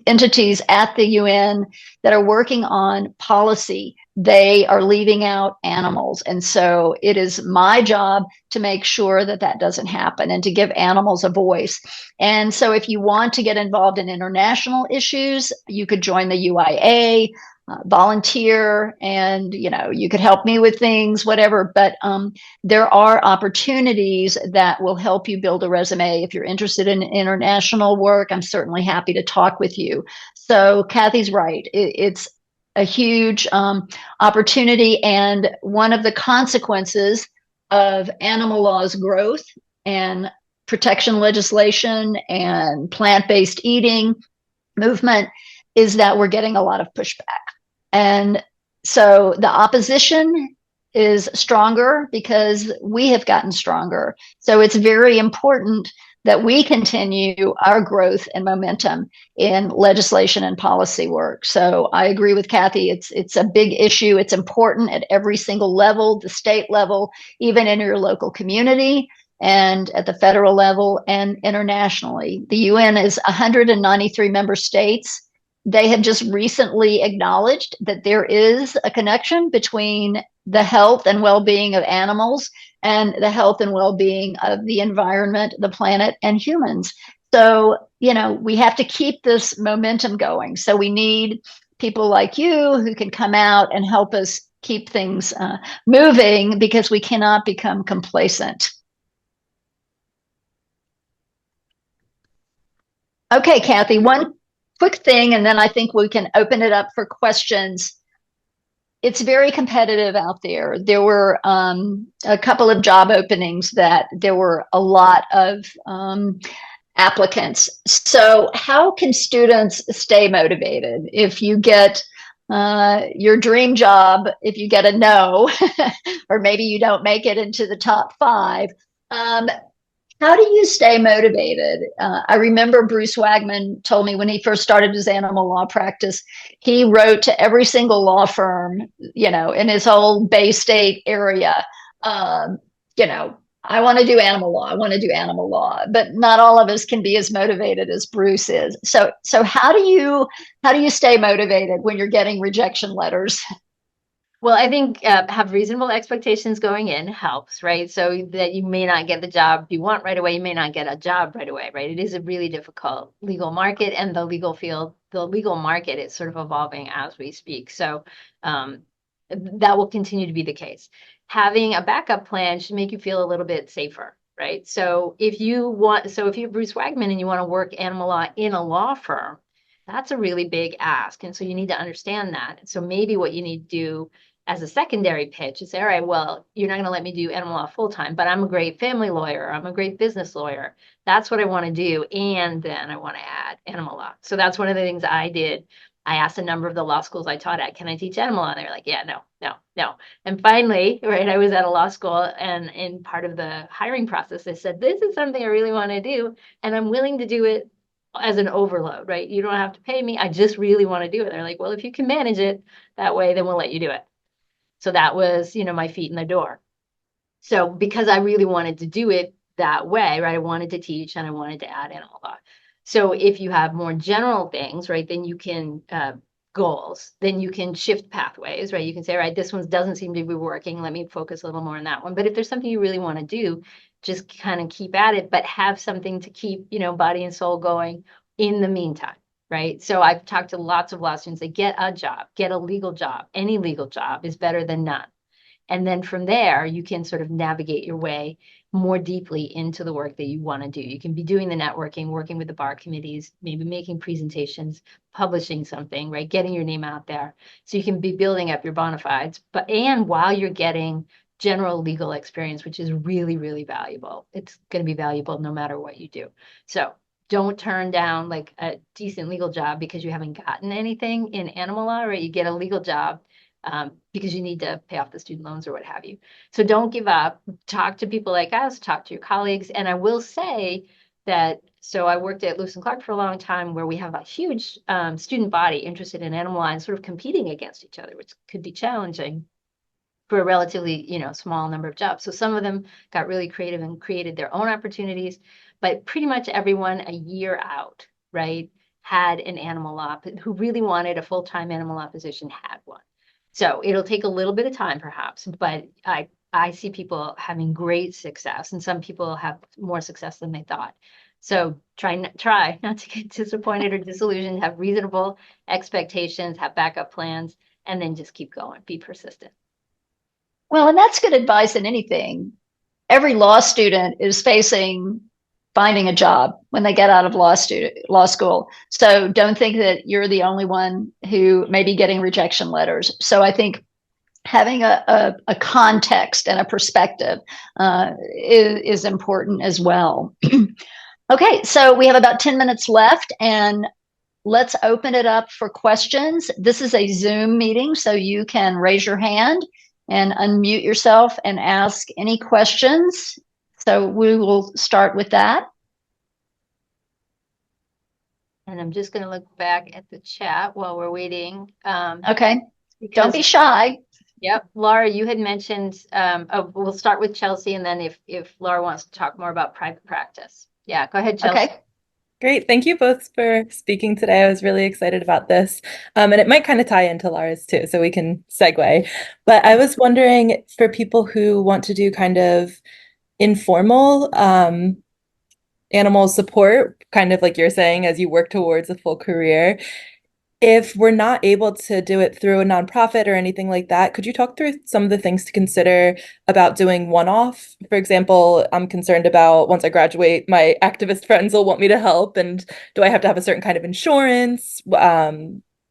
entities at the UN that are working on policy. They are leaving out animals. And so it is my job to make sure that that doesn't happen and to give animals a voice. And so if you want to get involved in international issues, you could join the UIA. Volunteer, and you could help me with things, whatever, but there are opportunities that will help you build a resume. If you're interested in international work, I'm certainly happy to talk with you. So Kathy's right, it's a huge opportunity, and one of the consequences of animal law's growth and protection legislation and plant-based eating movement is that we're getting a lot of pushback. And so the opposition is stronger because we have gotten stronger. So it's very important that we continue our growth and momentum in legislation and policy work. So I agree with Kathy. It's a big issue. It's important at every single level, the state level, even in your local community, and at the federal level and internationally. The UN is 193 member states. They have just recently acknowledged that there is a connection between the health and well-being of animals and the health and well-being of the environment, the planet, and humans. So, we have to keep this momentum going. So we need people like you who can come out and help us keep things moving, because we cannot become complacent. Okay, Kathy, one quick thing, and then I think we can open it up for questions. It's very competitive out there. There were a couple of job openings that there were a lot of applicants. So how can students stay motivated if you get your dream job, if you get a no, or maybe you don't make it into the top 5? How do you stay motivated? I remember Bruce Wagman told me when he first started his animal law practice, he wrote to every single law firm, in his whole Bay State area, I want to do animal law. I want to do animal law, but not all of us can be as motivated as Bruce is. So how do you stay motivated when you're getting rejection letters? Well, I think have reasonable expectations going in helps, right? So that you may not get the job you want right away. You may not get a job right away, right? It is a really difficult legal market, and the legal field, the legal market is sort of evolving as we speak. So that will continue to be the case. Having a backup plan should make you feel a little bit safer, right? So if you're Bruce Wagman and you want to work animal law in a law firm, that's a really big ask. And so you need to understand that. So maybe what you need to do as a secondary pitch is say, all right, well, you're not going to let me do animal law full time, but I'm a great family lawyer. I'm a great business lawyer. That's what I want to do. And then I want to add animal law. So that's one of the things I did. I asked a number of the law schools I taught at, can I teach animal law? And they were like, yeah, no. And finally, right, I was at a law school, and in part of the hiring process, they said, this is something I really want to do, and I'm willing to do it as an overload, right? You don't have to pay me. I just really want to do it. They're like, well, if you can manage it that way, then we'll let you do it. So that was, my feet in the door. So because I really wanted to do it that way, right? I wanted to teach and I wanted to add animal law. So if you have more general things, right, then you can goals, then you can shift pathways, right? You can say, right, this one doesn't seem to be working. Let me focus a little more on that one. But if there's something you really want to do, just kind of keep at it, but have something to keep, body and soul going in the meantime. Right. So I've talked to lots of law students. They get a job, get a legal job. Any legal job is better than none. And then from there, you can sort of navigate your way more deeply into the work that you want to do. You can be doing the networking, working with the bar committees, maybe making presentations, publishing something, right? Getting your name out there. So you can be building up your bona fides, and while you're getting general legal experience, which is really, really valuable. It's going to be valuable no matter what you do. So don't turn down like a decent legal job because you haven't gotten anything in animal law, right? You get a legal job because you need to pay off the student loans or what have you. So don't give up. Talk to people like us, talk to your colleagues. And I will say that, so I worked at Lewis and Clark for a long time where we have a huge student body interested in animal law and sort of competing against each other, which could be challenging for a relatively, small number of jobs. So some of them got really creative and created their own opportunities, but pretty much everyone a year out, right, had an animal law who really wanted a full-time animal law position had one. So it'll take a little bit of time perhaps, but I see people having great success and some people have more success than they thought. So try not to get disappointed or disillusioned, have reasonable expectations, have backup plans, and then just keep going, be persistent. Well, and that's good advice in anything. Every law student is facing finding a job when they get out of law school. So don't think that you're the only one who may be getting rejection letters. So I think having a context and a perspective is important as well. Okay, so we have about 10 minutes left, and let's open it up for questions. This is a Zoom meeting, so you can raise your hand and unmute yourself and ask any questions. So we will start with that. And I'm just going to look back at the chat while we're waiting. Okay, don't Because, be shy. yep, Laura, you had mentioned, we'll start with Chelsea, and then if Laura wants to talk more about private practice. Yeah, go ahead, Chelsea. Okay. Great. Thank you both for speaking today. I was really excited about this. And it might kind of tie into Lara's too, so we can segue. But I was wondering for people who want to do kind of informal animal support, kind of like you're saying, as you work towards a full career, if we're not able to do it through a nonprofit or anything like that, could you talk through some of the things to consider about doing one-off? For example, I'm concerned about once I graduate, my activist friends will want me to help, and do I have to have a certain kind of insurance? That's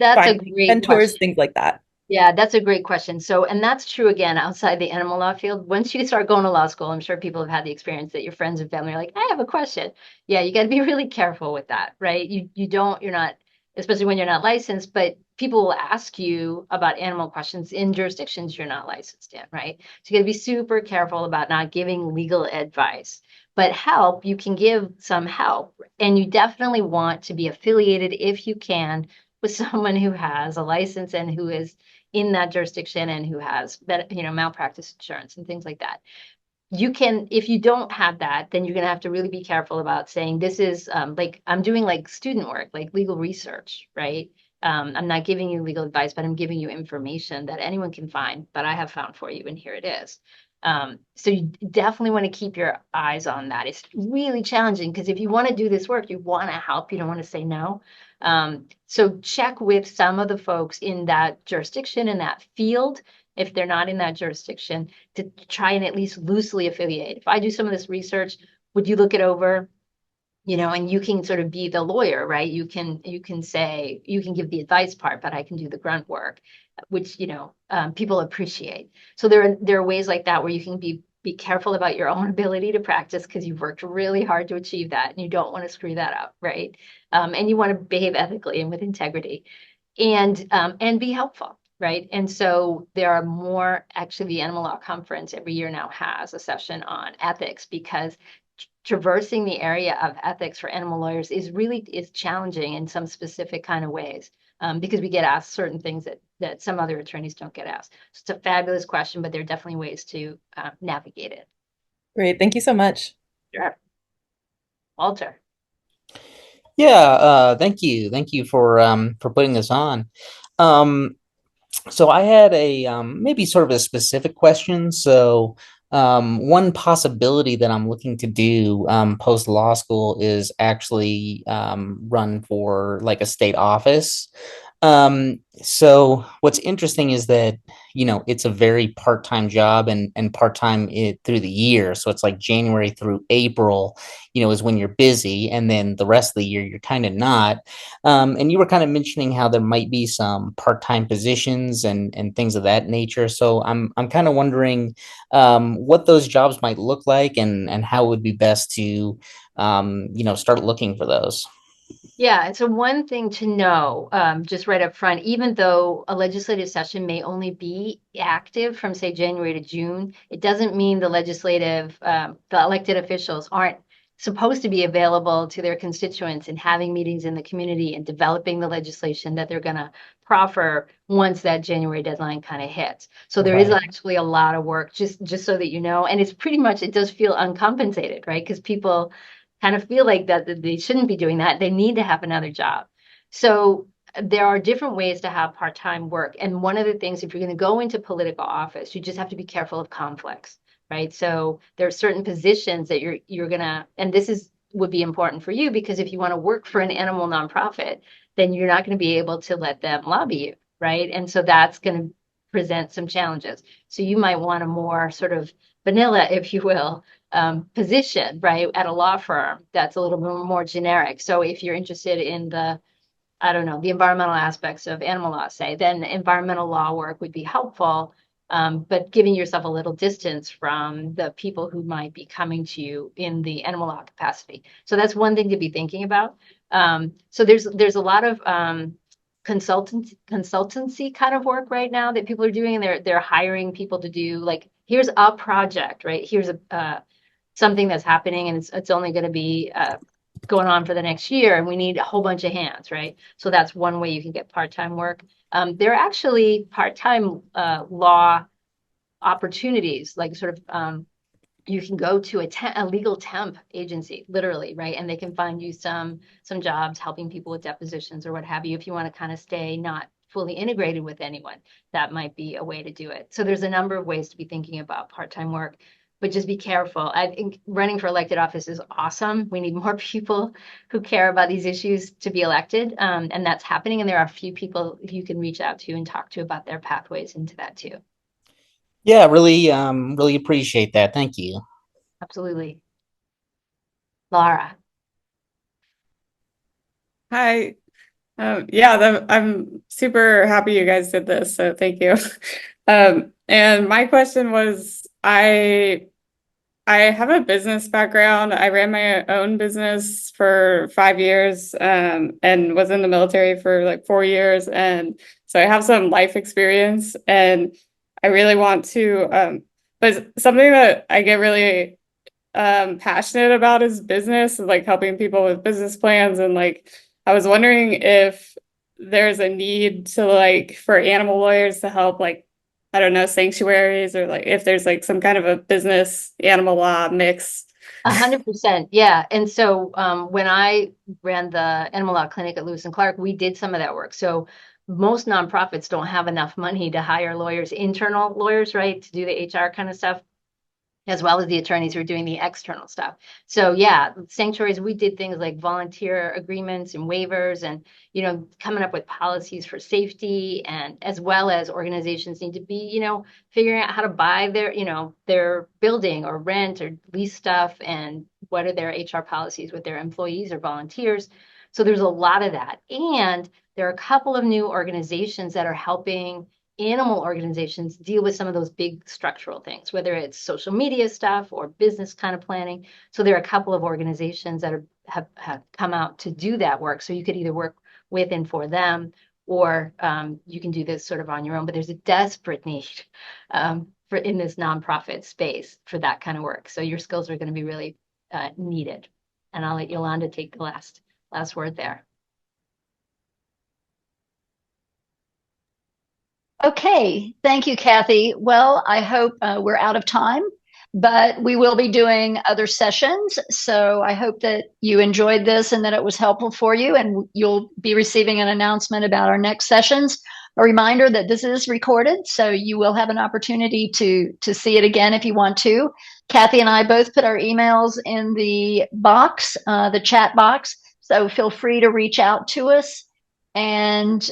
a Finding great mentors, question. things like that. Yeah, that's a great question. So, and that's true again outside the animal law field. Once you start going to law school, I'm sure people have had the experience that your friends and family are like, I have a question. Yeah, you got to be really careful with that, right? You're not, especially when you're not licensed, but people will ask you about animal questions in jurisdictions you're not licensed in, right? So you got to be super careful about not giving legal advice. But help, you can give some help. And you definitely want to be affiliated if you can with someone who has a license and who is in that jurisdiction and who has, malpractice insurance and things like that. You can, if you don't have that, then you're going to have to really be careful about saying this is like I'm doing like student work, like legal research, right? I'm not giving you legal advice, but I'm giving you information that anyone can find, but I have found for you, and here it is. So you definitely want to keep your eyes on that. It's really challenging because if you want to do this work, you want to help, you don't want to say no. So check with some of the folks in that jurisdiction, in that field, if they're not in that jurisdiction, to try and at least loosely affiliate. If I do some of this research, would you look it over? And you can sort of be the lawyer, right? You can say, you can give the advice part, but I can do the grunt work, which, people appreciate. So there are ways like that where you can be careful about your own ability to practice because you've worked really hard to achieve that and you don't want to screw that up, right? And you want to behave ethically and with integrity and be helpful. Right. And so there are more, actually, the Animal Law Conference every year now has a session on ethics because traversing the area of ethics for animal lawyers is challenging in some specific kind of ways. because we get asked certain things that some other attorneys don't get asked. So it's a fabulous question, but there are definitely ways to navigate it. Great. Thank you so much. Sure. Walter. Yeah, thank you. Thank you for putting this on. Um, so I had a maybe sort of a specific question. So one possibility that I'm looking to do post law school is actually run for like a state office. So what's interesting is that, you know, it's a very part-time job and part-time it through the year. So it's like January through April, you know, is when you're busy, and then the rest of the year you're kind of not. And you were kind of mentioning how there might be some part-time positions and things of that nature. So I'm kind of wondering what those jobs might look like and how it would be best to you know, start looking for those. Yeah, and so one thing to know, just right up front, even though a legislative session may only be active from, say, January to June, it doesn't mean the the elected officials aren't supposed to be available to their constituents and having meetings in the community and developing the legislation that they're going to proffer once that January deadline kind of hits. So there is Right. actually a lot of work, just so that you know, and it's pretty much, it does feel uncompensated, right? Because people kind of feel like that they shouldn't be doing that. They need to have another job. So there are different ways to have part-time work. And one of the things, if you're going to go into political office, you just have to be careful of conflicts, right? So there are certain positions that you're gonna, and this is would be important for you because if you want to work for an animal nonprofit, then you're not going to be able to let them lobby you, right? And so that's going to present some challenges. So you might want a more sort of vanilla, if you will, position, right, at a law firm that's a little bit more generic. So if you're interested in the, I don't know, the environmental aspects of animal law, say, then environmental law work would be helpful, but giving yourself a little distance from the people who might be coming to you in the animal law capacity. So that's one thing to be thinking about. So there's a lot of consultancy kind of work right now that people are doing, and they're hiring people to do like, here's a project, right? Here's a something that's happening and it's only going to be going on for the next year and we need a whole bunch of hands, right? So that's one way you can get part-time work. There are actually part-time law opportunities, like sort of you can go to a legal temp agency, literally, right? And they can find you some jobs helping people with depositions or what have you. If you want to kind of stay not fully integrated with anyone, that might be a way to do it. So there's a number of ways to be thinking about part-time work, but just be careful. I think running for elected office is awesome. We need more people who care about these issues to be elected, and that's happening. And there are a few people you can reach out to and talk to about their pathways into that too. Yeah, really really appreciate that. Thank you. Absolutely. Laura. Hi. Yeah, I'm super happy you guys did this, so thank you. And my question was, I have a business background. I ran my own business for 5 years, and was in the military for like 4 years, and so I have some life experience, and I really want to, but something that I get really passionate about is business, like helping people with business plans. And like I was wondering if there's a need to like for animal lawyers to help, like, I don't know, sanctuaries, or like if there's like some kind of a business animal law mix. 100%. Yeah. And so when I ran the animal law clinic at Lewis and Clark, we did some of that work. So most nonprofits don't have enough money to hire lawyers, internal lawyers, right, to do the HR kind of stuff, as well as the attorneys who are doing the external stuff. So yeah, sanctuaries, we did things like volunteer agreements and waivers and, you know, coming up with policies for safety, and as well as organizations need to be, you know, figuring out how to buy their, you know, their building or rent or lease stuff, and what are their HR policies with their employees or volunteers. So there's a lot of that. And there are a couple of new organizations that are helping animal organizations deal with some of those big structural things, whether it's social media stuff or business kind of planning. So there are a couple of organizations that have come out to do that work. So you could either work with and for them, or you can do this sort of on your own. But there's a desperate need for in this nonprofit space for that kind of work. So your skills are going to be really needed. And I'll let Yolanda take the last word there. Okay, thank you, Kathy. Well, I hope we're out of time, but we will be doing other sessions. So I hope that you enjoyed this and that it was helpful for you, and you'll be receiving an announcement about our next sessions. A reminder that this is recorded, so you will have an opportunity to see it again if you want to. Kathy and I both put our emails in the box, the chat box, so feel free to reach out to us. And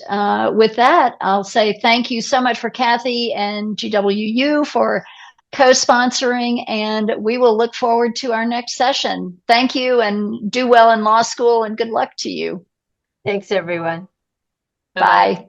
with that, I'll say thank you so much for Kathy and GWU for co-sponsoring, and we will look forward to our next session. Thank you, and do well in law school, and good luck to you. Thanks, everyone. Bye.